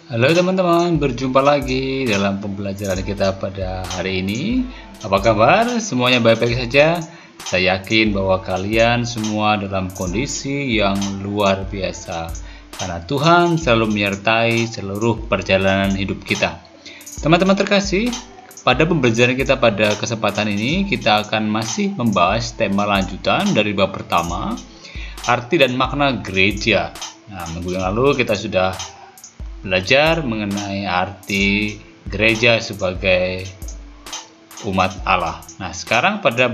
Halo teman-teman, berjumpa lagi dalam pembelajaran kita pada hari ini. Apa kabar? Semuanya baik-baik saja? Saya yakin bahwa kalian semua dalam kondisi yang luar biasa, karena Tuhan selalu menyertai seluruh perjalanan hidup kita. Teman-teman terkasih, pada pembelajaran kita pada kesempatan ini, kita akan masih membahas tema lanjutan dari bab pertama, arti dan makna gereja. Nah, minggu yang lalu kita sudah belajar mengenai arti gereja sebagai umat Allah. Nah, sekarang pada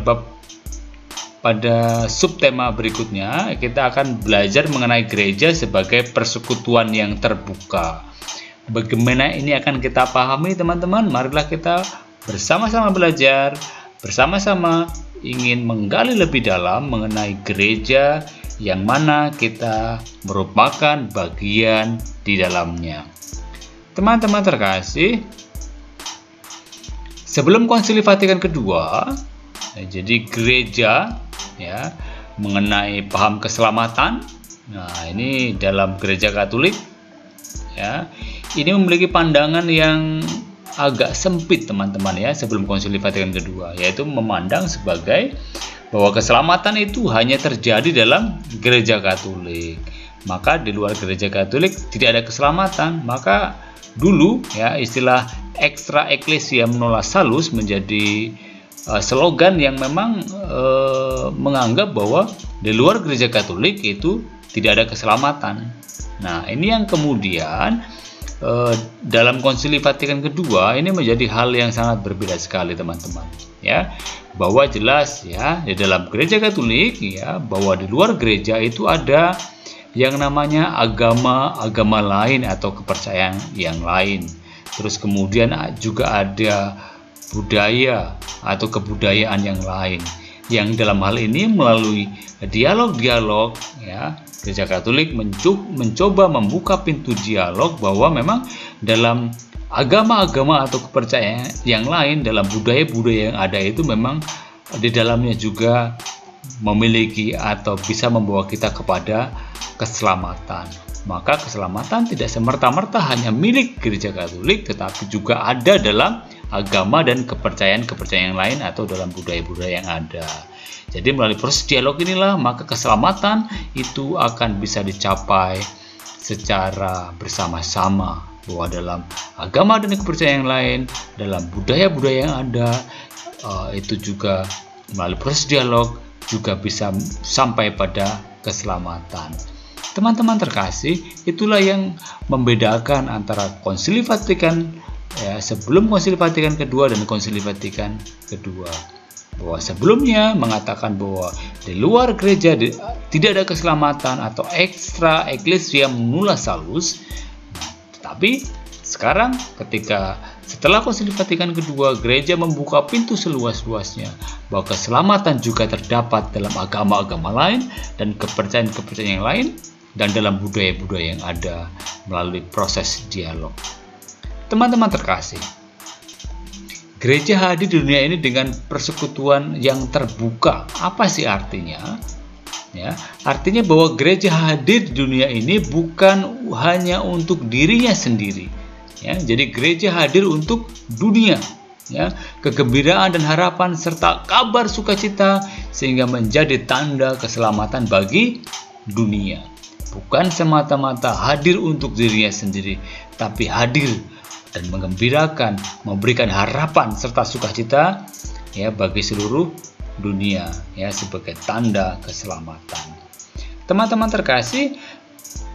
subtema berikutnya kita akan belajar mengenai gereja sebagai persekutuan yang terbuka. Bagaimana ini akan kita pahami, teman-teman? Marilah kita bersama-sama belajar, bersama-sama ingin menggali lebih dalam mengenai gereja yang mana kita merupakan bagian di dalamnya. Teman-teman terkasih, sebelum Konsili Vatikan kedua, jadi gereja ya mengenai paham keselamatan. Nah, ini dalam gereja Katolik ya, ini memiliki pandangan yang agak sempit, teman-teman ya, sebelum Konsili Vatikan kedua, yaitu memandang sebagai bahwa keselamatan itu hanya terjadi dalam gereja Katolik. Maka di luar gereja Katolik tidak ada keselamatan. Maka dulu ya istilah extra ecclesia nulla salus menjadi slogan yang memang menganggap bahwa di luar gereja Katolik itu tidak ada keselamatan. Nah, ini yang kemudian dalam Konsili Vatikan kedua ini menjadi hal yang sangat berbeda sekali, teman-teman ya, bahwa jelas ya di dalam gereja Katolik ya, bahwa di luar gereja itu ada yang namanya agama lain atau kepercayaan yang lain. Terus kemudian juga ada budaya atau kebudayaan yang lain, yang dalam hal ini melalui dialog-dialog ya, gereja Katolik mencoba membuka pintu dialog bahwa memang dalam agama-agama atau kepercayaan yang lain, dalam budaya-budaya yang ada itu memang di dalamnya juga memiliki atau bisa membawa kita kepada keselamatan. Maka keselamatan tidak semerta-merta hanya milik gereja Katolik, tetapi juga ada dalam agama dan kepercayaan-kepercayaan yang lain atau dalam budaya-budaya yang ada. Jadi melalui proses dialog inilah maka keselamatan itu akan bisa dicapai secara bersama-sama, bahwa dalam agama dan kepercayaan yang lain, dalam budaya-budaya yang ada, itu juga melalui proses dialog juga bisa sampai pada keselamatan. Teman-teman terkasih, itulah yang membedakan antara Konsili Vatikan ya, sebelum Konsili Vatikan kedua dan Konsili Vatikan kedua. Bahwa sebelumnya mengatakan bahwa di luar gereja tidak ada keselamatan atau extra ecclesia nulla salus. Tapi sekarang ketika setelah Konsili Vatikan kedua, gereja membuka pintu seluas-luasnya bahwa keselamatan juga terdapat dalam agama-agama lain dan kepercayaan-kepercayaan yang lain dan dalam budaya-budaya yang ada melalui proses dialog. Teman-teman terkasih, gereja hadir di dunia ini dengan persekutuan yang terbuka. Apa sih artinya? Ya, artinya bahwa gereja hadir di dunia ini bukan hanya untuk dirinya sendiri. Ya, jadi gereja hadir untuk dunia. Ya, kegembiraan dan harapan serta kabar sukacita sehingga menjadi tanda keselamatan bagi dunia. Bukan semata-mata hadir untuk dirinya sendiri, tapi hadir dan menggembirakan, memberikan harapan serta sukacita ya bagi seluruh dunia ya, sebagai tanda keselamatan. Teman-teman terkasih,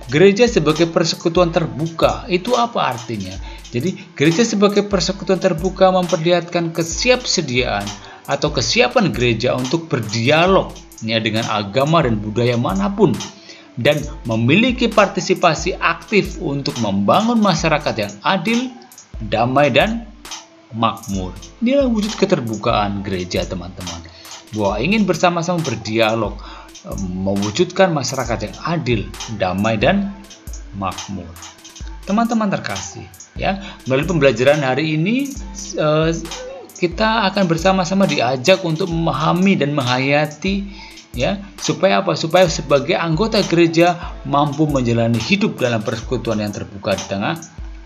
gereja sebagai persekutuan terbuka itu apa artinya? Jadi gereja sebagai persekutuan terbuka memperlihatkan kesiapsediaan atau kesiapan gereja untuk berdialog ya, dengan agama dan budaya manapun, dan memiliki partisipasi aktif untuk membangun masyarakat yang adil, damai dan makmur. Inilah wujud keterbukaan gereja, teman-teman, bahwa ingin bersama-sama berdialog, mewujudkan masyarakat yang adil, damai dan makmur. Teman-teman terkasih ya, melalui pembelajaran hari ini kita akan bersama-sama diajak untuk memahami dan menghayati ya, supaya apa? Supaya sebagai anggota gereja mampu menjalani hidup dalam persekutuan yang terbuka di tengah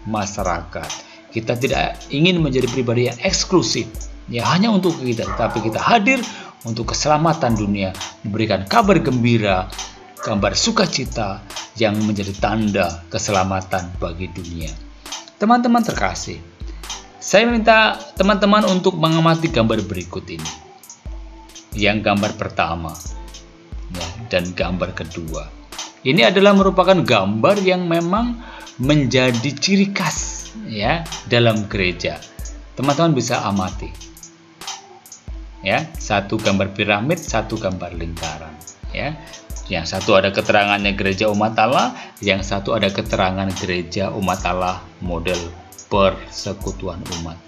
masyarakat. Kita tidak ingin menjadi pribadi yang eksklusif, ya hanya untuk kita, tapi kita hadir untuk keselamatan dunia, memberikan kabar gembira, kabar sukacita yang menjadi tanda keselamatan bagi dunia. Teman-teman terkasih, saya minta teman-teman untuk mengamati gambar berikut ini. Yang gambar pertama, ya, dan gambar kedua. Ini adalah merupakan gambar yang memang menjadi ciri khas, ya, dalam gereja. Teman-teman bisa amati. Ya, satu gambar piramid, satu gambar lingkaran, ya. Yang satu ada keterangannya gereja umat Allah, yang satu ada keterangan gereja umat Allah model persekutuan umat.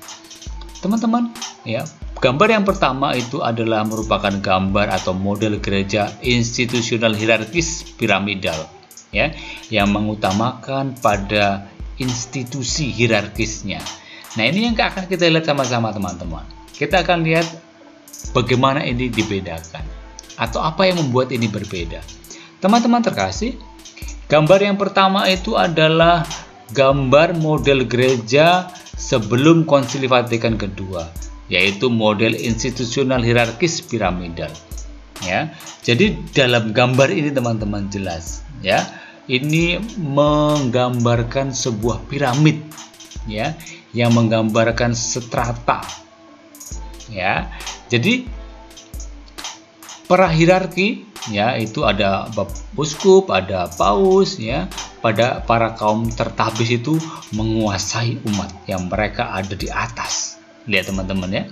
Teman-teman, ya, gambar yang pertama itu adalah merupakan gambar atau model gereja institusional hierarkis piramidal, ya, yang mengutamakan pada institusi hierarkisnya. Nah, ini yang akan kita lihat sama-sama, teman-teman. Kita akan lihat bagaimana ini dibedakan atau apa yang membuat ini berbeda. Teman-teman terkasih, gambar yang pertama itu adalah gambar model gereja sebelum Konsili Vatikan kedua, yaitu model institusional hierarkis piramidal, ya. Jadi dalam gambar ini teman-teman jelas, ya, ini menggambarkan sebuah piramid, ya, yang menggambarkan strata, ya. Jadi para hierarki, ya, itu ada uskup, ada paus, ya. Pada para kaum tertabis itu menguasai umat, yang mereka ada di atas. Lihat teman-teman, ya.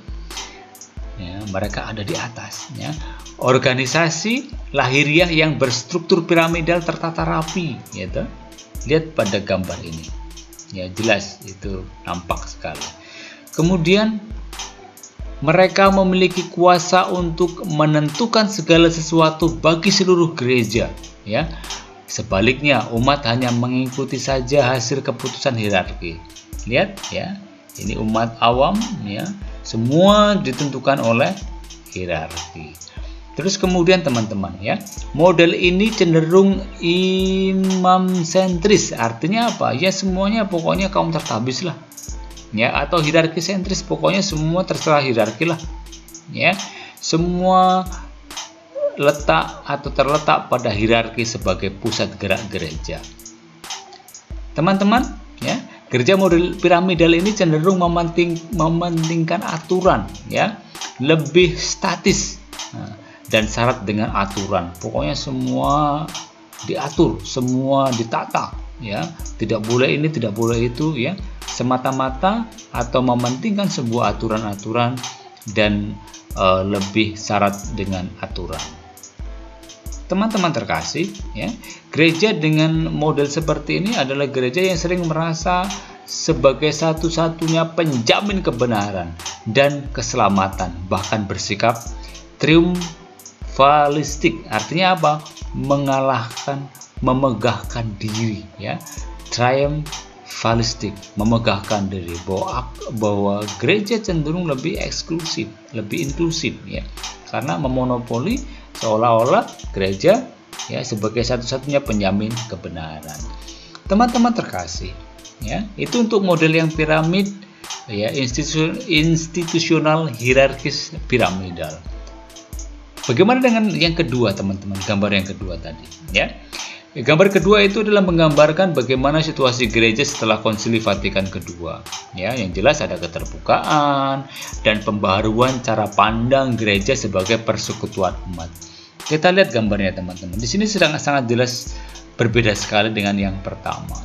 Ya, mereka ada di atas, ya. Organisasi lahiriah yang berstruktur piramidal tertata rapi, gitu. Lihat pada gambar ini, ya, jelas itu nampak sekali. Kemudian mereka memiliki kuasa untuk menentukan segala sesuatu bagi seluruh gereja, ya. Sebaliknya, umat hanya mengikuti saja hasil keputusan hierarki. Lihat, ya. Ini umat awam, ya. Semua ditentukan oleh hierarki. Terus kemudian teman-teman, ya, model ini cenderung imam sentris. Artinya apa? Ya semuanya pokoknya kaum tertabis lah, ya, atau hierarki sentris, pokoknya semua terserah hierarki lah, ya. Semua letak atau terletak pada hierarki sebagai pusat gerak gereja. Teman-teman, ya, gereja model piramidal ini cenderung mementingkan aturan, ya, lebih statis, dan syarat dengan aturan. Pokoknya semua diatur, semua ditata, ya. Tidak boleh ini, tidak boleh itu, ya. Semata-mata atau mementingkan sebuah aturan-aturan dan lebih syarat dengan aturan. Teman-teman terkasih, ya, gereja dengan model seperti ini adalah gereja yang sering merasa sebagai satu-satunya penjamin kebenaran dan keselamatan, bahkan bersikap triumfalistik. Artinya apa? Mengalahkan, memegahkan diri, ya. Triumfalistik, memegahkan diri, bahwa gereja cenderung lebih eksklusif, lebih inklusif, ya, karena memonopoli seolah-olah gereja, ya, sebagai satu-satunya penjamin kebenaran. Teman-teman terkasih, ya, itu untuk model yang piramid, ya, institusional hierarkis piramidal. Bagaimana dengan yang kedua, teman-teman? Gambar yang kedua tadi, ya. Gambar kedua itu adalah menggambarkan bagaimana situasi gereja setelah Konsili Vatikan kedua, ya. Yang jelas ada keterbukaan dan pembaharuan cara pandang gereja sebagai persekutuan umat. Kita lihat gambarnya, teman-teman. Di sini sangat jelas berbeda sekali dengan yang pertama.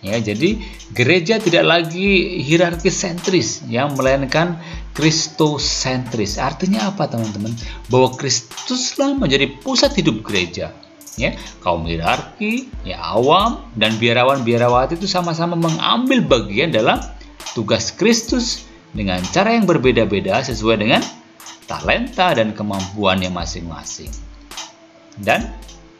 Ya, jadi gereja tidak lagi hierarkis sentris, ya, melainkan kristosentris. Artinya apa, teman-teman? Bahwa Kristuslah menjadi pusat hidup gereja. Ya, kaum hierarki, ya, awam dan biarawan-biarawati itu sama-sama mengambil bagian dalam tugas Kristus dengan cara yang berbeda-beda sesuai dengan talenta dan kemampuannya masing-masing. Dan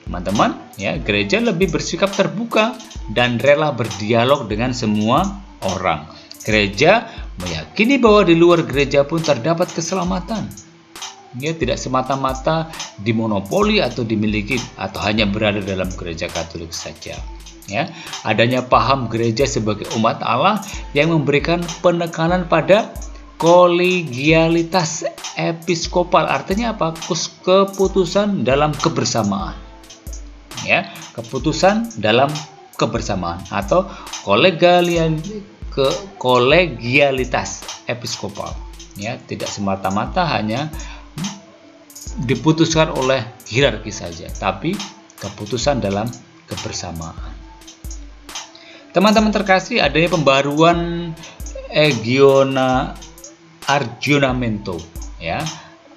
teman-teman, ya, gereja lebih bersikap terbuka dan rela berdialog dengan semua orang. Gereja meyakini bahwa di luar gereja pun terdapat keselamatan. Ya, tidak semata-mata dimonopoli atau dimiliki atau hanya berada dalam gereja Katolik saja. Ya, adanya paham gereja sebagai umat Allah yang memberikan penekanan pada kolegialitas episkopal. Artinya apa? Keputusan dalam kebersamaan. Ya, keputusan dalam kebersamaan atau kolegialitas episkopal. Ya, tidak semata-mata hanya diputuskan oleh hierarki saja, tapi keputusan dalam kebersamaan. Teman-teman terkasih, adanya pembaruan Aggiornamento, ya,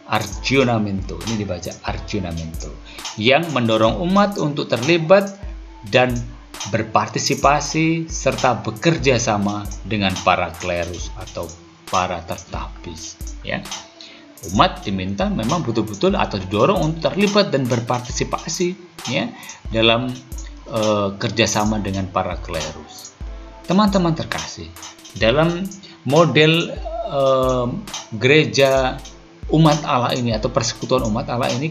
Aggiornamento, ini dibaca Aggiornamento, yang mendorong umat untuk terlibat dan berpartisipasi serta bekerja sama dengan para klerus atau para tertapis. Ya, umat diminta memang betul-betul atau didorong untuk terlibat dan berpartisipasi, ya, dalam kerjasama dengan para klerus. Teman-teman terkasih, dalam model gereja umat Allah ini atau persekutuan umat Allah ini,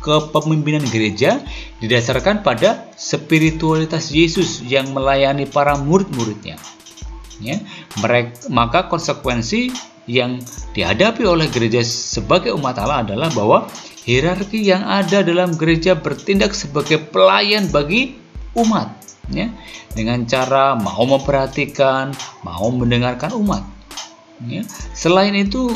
kepemimpinan gereja didasarkan pada spiritualitas Yesus yang melayani para murid-muridnya. Ya, maka konsekuensi yang dihadapi oleh gereja sebagai umat Allah adalah bahwa hierarki yang ada dalam gereja bertindak sebagai pelayan bagi umat, ya, dengan cara mau memperhatikan, mau mendengarkan umat. Ya. Selain itu,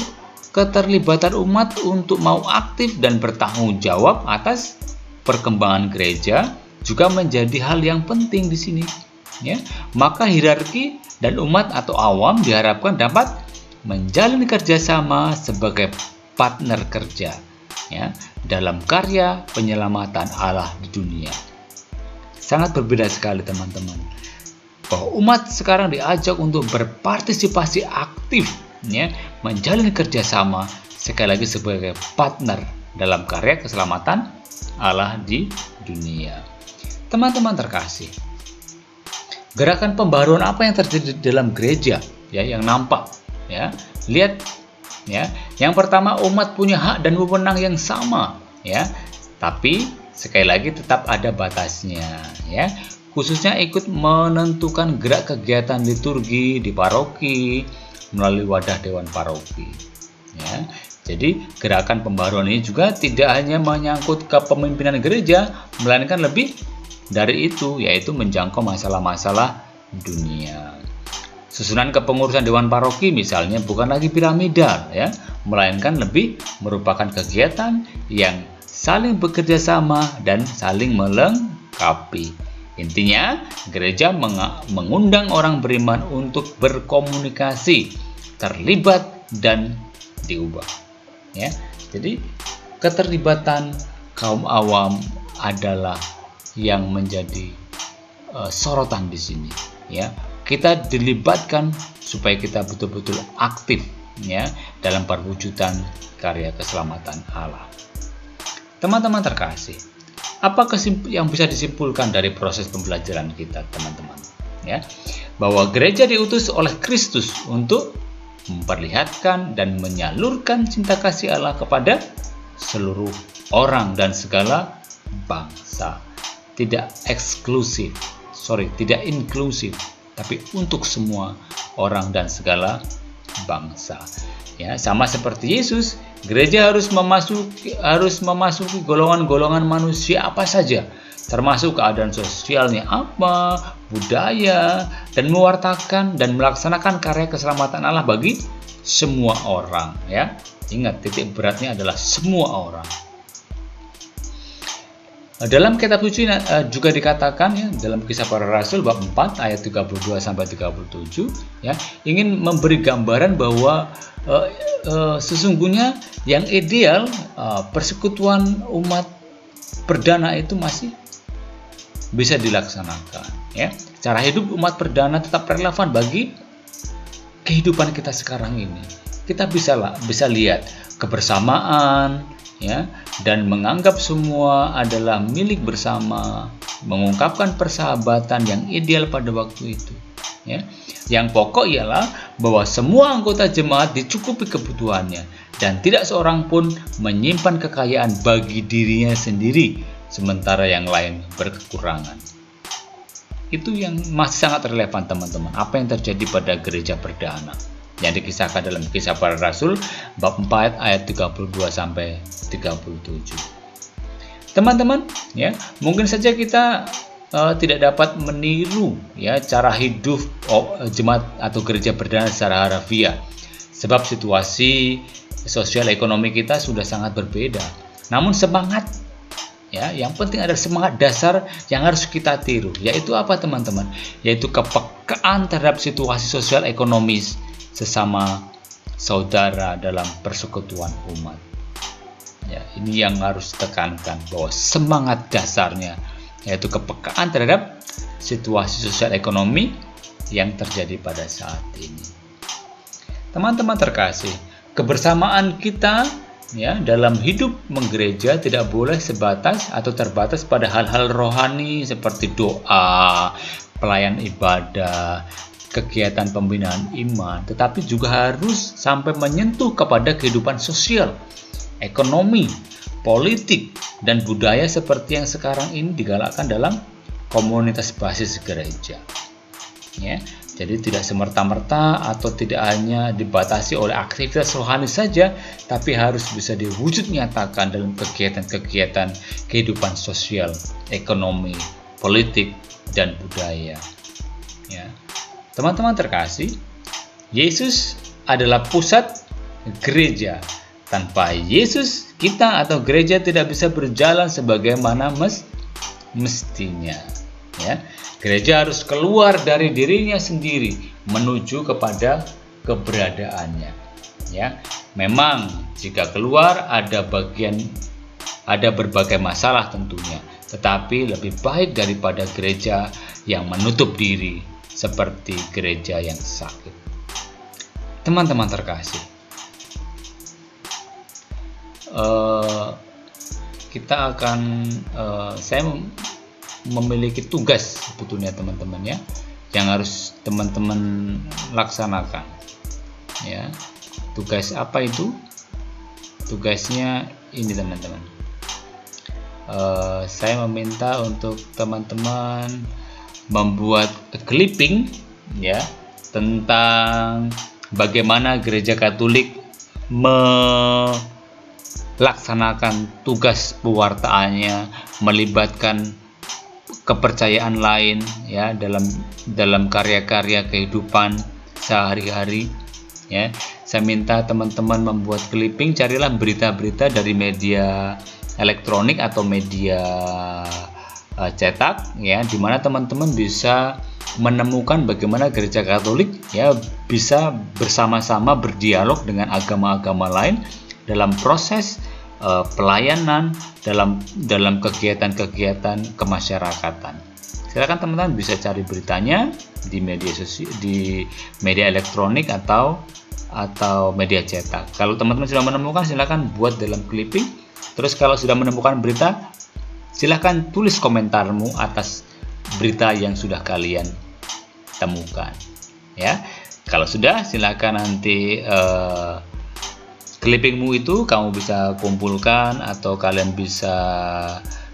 keterlibatan umat untuk mau aktif dan bertanggung jawab atas perkembangan gereja juga menjadi hal yang penting di sini. Ya. Maka hierarki dan umat atau awam diharapkan dapat menjalin kerjasama sebagai partner kerja, ya, dalam karya penyelamatan Allah di dunia. Sangat berbeda sekali teman-teman, bahwa umat sekarang diajak untuk berpartisipasi aktif, ya, menjalin kerjasama sekali lagi sebagai partner dalam karya keselamatan Allah di dunia. Teman-teman terkasih, gerakan pembaruan apa yang terjadi dalam gereja, ya, yang nampak, ya, lihat, ya, yang pertama, umat punya hak dan wewenang yang sama, ya, tapi sekali lagi tetap ada batasnya, ya, khususnya ikut menentukan gerak kegiatan liturgi di paroki melalui wadah dewan paroki, ya. Jadi gerakan pembaruan ini juga tidak hanya menyangkut kepemimpinan gereja, melainkan lebih dari itu, yaitu menjangkau masalah-masalah dunia. Susunan kepengurusan dewan paroki misalnya bukan lagi piramidal, ya, melainkan lebih merupakan kegiatan yang saling bekerja sama dan saling melengkapi. Intinya, gereja mengundang orang beriman untuk berkomunikasi, terlibat dan diubah. Ya, jadi keterlibatan kaum awam adalah yang menjadi sorotan di sini. Ya, kita dilibatkan supaya kita betul-betul aktif, ya, dalam perwujudan karya keselamatan Allah. Teman-teman terkasih, apa yang bisa disimpulkan dari proses pembelajaran kita, teman-teman? Ya, bahwa gereja diutus oleh Kristus untuk memperlihatkan dan menyalurkan cinta kasih Allah kepada seluruh orang dan segala bangsa. Tidak tidak inklusif, tapi untuk semua orang dan segala bangsa. Ya, sama seperti Yesus, gereja harus memasuki golongan-golongan manusia apa saja, termasuk keadaan sosialnya apa, budaya, dan mewartakan dan melaksanakan karya keselamatan Allah bagi semua orang. Ya, ingat, titik beratnya adalah semua orang. Dalam kitab suci juga dikatakan, ya, dalam Kisah Para Rasul bab 4 ayat 32 sampai 37, ya, ingin memberi gambaran bahwa sesungguhnya yang ideal persekutuan umat perdana itu masih bisa dilaksanakan, ya. Cara hidup umat perdana tetap relevan bagi kehidupan kita sekarang ini. Kita bisa lihat kebersamaan, ya, dan menganggap semua adalah milik bersama, mengungkapkan persahabatan yang ideal pada waktu itu, ya. Yang pokok ialah bahwa semua anggota jemaat dicukupi kebutuhannya dan tidak seorang pun menyimpan kekayaan bagi dirinya sendiri sementara yang lain berkekurangan. itu yang masih sangat relevan teman-teman. Apa yang terjadi pada gereja perdana yang dikisahkan dalam Kisah Para Rasul bab 4 ayat 32 sampai 37. Teman-teman, ya, mungkin saja kita tidak dapat meniru ya cara hidup jemaat atau gereja perdana secara harafiah, sebab situasi sosial ekonomi kita sudah sangat berbeda. Namun semangat, ya, yang penting ada semangat dasar yang harus kita tiru, yaitu apa teman-teman? Yaitu kepekaan terhadap situasi sosial ekonomis sesama saudara dalam persekutuan umat. Ya, ini yang harus ditekankan, bahwa semangat dasarnya yaitu kepekaan terhadap situasi sosial ekonomi yang terjadi pada saat ini. Teman-teman terkasih, kebersamaan kita ya dalam hidup menggereja tidak boleh sebatas atau terbatas pada hal-hal rohani seperti doa, pelayan ibadah, kegiatan pembinaan iman, tetapi juga harus sampai menyentuh kepada kehidupan sosial, ekonomi, politik, dan budaya seperti yang sekarang ini digalakkan dalam komunitas basis gereja. Ya, jadi tidak semerta-merta atau tidak hanya dibatasi oleh aktivitas rohani saja, tapi harus bisa diwujud nyatakan dalam kegiatan-kegiatan kehidupan sosial, ekonomi, politik, dan budaya. Ya. Teman-teman terkasih, Yesus adalah pusat gereja. Tanpa Yesus, kita atau gereja tidak bisa berjalan sebagaimana mestinya. Ya. Gereja harus keluar dari dirinya sendiri menuju kepada keberadaannya. Ya, memang jika keluar ada berbagai masalah tentunya, tetapi lebih baik daripada gereja yang menutup diri seperti gereja yang sakit. Teman-teman terkasih, saya memiliki tugas sebetulnya teman-teman ya, yang harus teman-teman laksanakan. Ya, tugas apa itu? Tugasnya ini teman-teman. Saya meminta untuk teman-teman membuat clipping ya tentang bagaimana gereja Katolik melaksanakan tugas pewartaannya, melibatkan kepercayaan lain ya dalam karya-karya kehidupan sehari-hari ya. Saya minta teman-teman membuat clipping, carilah berita-berita dari media elektronik atau media cetak ya, di mana teman-teman bisa menemukan bagaimana gereja Katolik ya bisa bersama-sama berdialog dengan agama-agama lain dalam proses pelayanan, dalam kegiatan-kegiatan kemasyarakatan. Silakan teman-teman bisa cari beritanya di media elektronik atau media cetak. Kalau teman-teman sudah menemukan, silakan buat dalam clipping. Terus kalau sudah menemukan berita, silakan tulis komentarmu atas berita yang sudah kalian temukan. Ya, kalau sudah, silakan nanti clippingmu itu kamu bisa kumpulkan atau kalian bisa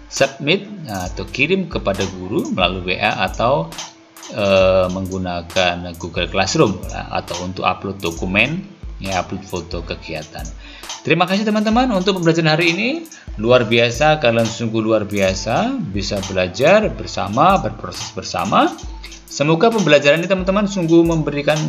submit atau kirim kepada guru melalui WA atau menggunakan Google Classroom atau untuk upload dokumen ya, upload foto kegiatan. Terima kasih teman-teman untuk pembelajaran hari ini. Luar biasa, kalian sungguh luar biasa bisa belajar bersama, berproses bersama. Semoga pembelajaran ini teman-teman sungguh memberikan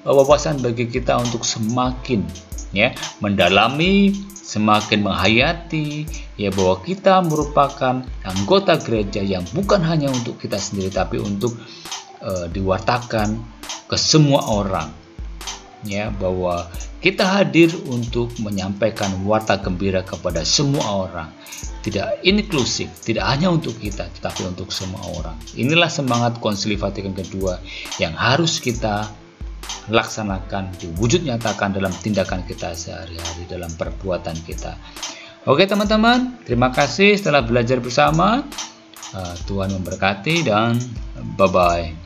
wawasan bagi kita untuk semakin ya mendalami, semakin menghayati ya bahwa kita merupakan anggota gereja yang bukan hanya untuk kita sendiri tapi untuk diwartakan ke semua orang ya, bahwa kita hadir untuk menyampaikan warta gembira kepada semua orang, tidak inklusif, tidak hanya untuk kita tetapi untuk semua orang. Inilah semangat Konsili Vatikan kedua yang harus kita laksanakan, diwujud nyatakan dalam tindakan kita sehari-hari, dalam perbuatan kita. Oke teman-teman, terima kasih setelah belajar bersama. Tuhan memberkati dan bye-bye.